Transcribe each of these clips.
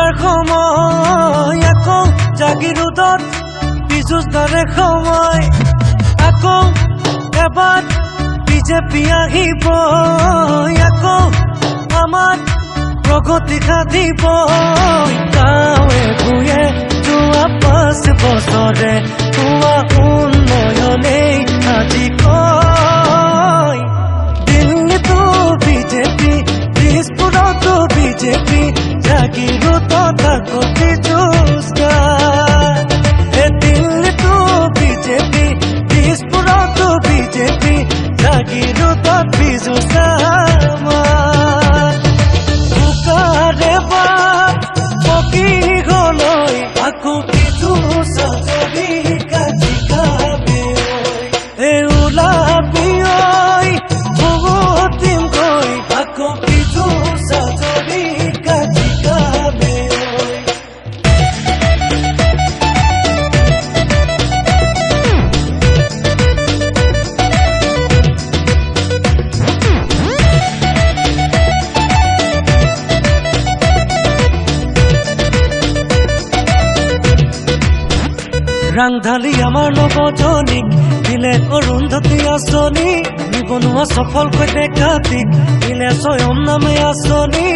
উঠাৰ সময় আকৌ জাগিৰোডত পিছুচ ধৰে সময় আকৌ এবাৰ বিজেপি আহিব আকৌ আমাৰ প্ৰগতি সাধিব গাঁৱে ভূঞে যোৱা 5 বছৰে হোৱা উন্নয়নেই আজি কয় দিল্লীতো বিজেপি দিছপুৰতো বিজেপি জাগিৰোডত আকৌ পিছুচ দিল্লীতো বিজেপি দিছপুৰতো বিজেপি জাগিৰোডত পিছুচ পকি গলৈ আকৌ পিছুচ যদি কাজিকাবে ওলাবি বহুতিম গৈ আকৌ পিছুচ যদি কাজিকাবে ৰাংঢালি আমাৰ নৱজনীক দিলে অৰুন্ধতী আঁচনি নিবনুৱা সফলকৈ দেখাতিক দিলে স্বয়ং নামে আঁচনি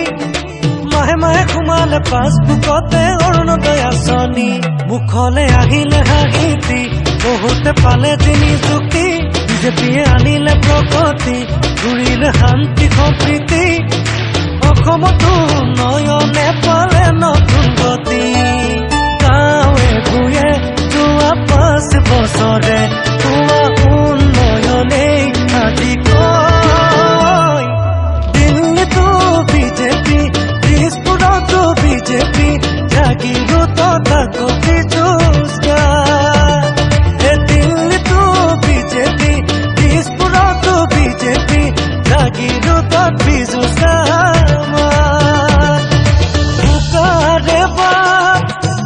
মাহে মাহে সোমালে পাছবুকতে অৰুণোদয় আঁচনি মুখলে আহিলে হাঁহিতি বহুতে পালে নিযুক্তি বিজেপিয়ে আনিলে প্ৰগতি ঘূৰিলে শান্তি সম্প্ৰীতি অসমতো উন্নয়নে পালে নতুন গতি গাঁৱে ভূঞে যোৱা 5 বছৰে হোৱা উন্নয়নেই আজি কয় দিল্লীতো বিজেপি দিছপুৰতো বিজেপি জাগিৰোডত আকৌ পিছুচ দিল্লীতো বিজেপি দিছপুৰতো বিজেপি জাগিৰোডত পিছুচ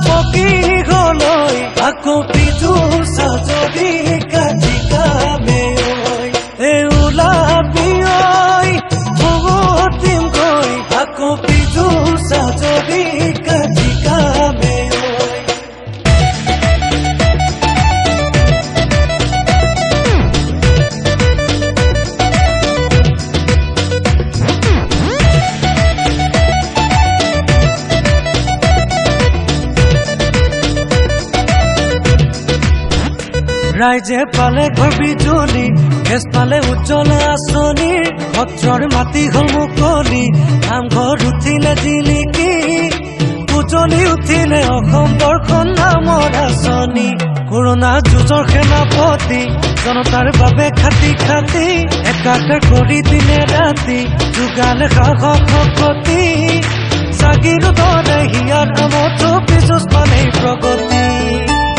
পকি গলৈ আকৌ পিছুচ যদি কাজিকাবে ওলাবি বহুতিম গৈ আকৌ পিছুচ যদি কাজিকাবে ৰাইজে পালে ঘৰ বিজুলী গেছ পালে উজ্জ্বলা আঁচনি সত্ৰৰ মাটি হল মুকলি নামঘৰ উঠিলে জিলিকি উজলি উঠিলে অসম দৰ্শন নামৰ আঁচনি কৰোণা যুঁজৰ সেনাপতি জনতাৰ বাবে খাটি খাটি একাকাৰ কৰি দিনে ৰাতি যোগালে সাহস শক্তি জাগিৰোডৰে হিয়াৰ আমতো পিছুচ পালে প্ৰগতি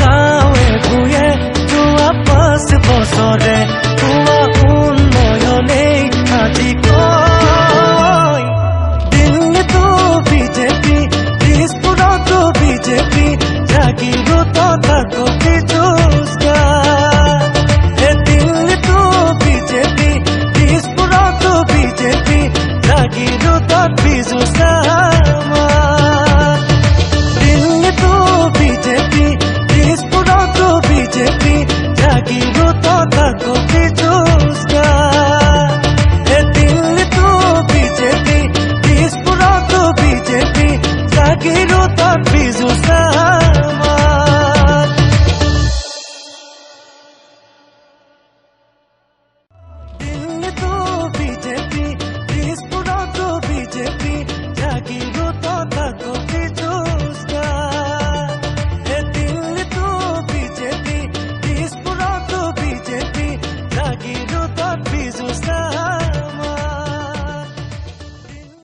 গাঁৱে ভূঞে যোৱা 5 বছৰে হোৱা উন্নয়নেই আজি কয় দিল্লীতো বিজেপি দিছপুৰতো বিজেপি জাগিৰোডত আকৌ পিছুচ দিল্লীতো বিজেপি দিছপুৰতো বিজেপি জাগিৰোডত পিছুচ দিল্লীতো বিজেপি দিছপুৰতো বিজেপি জাগিৰোডত আকৌ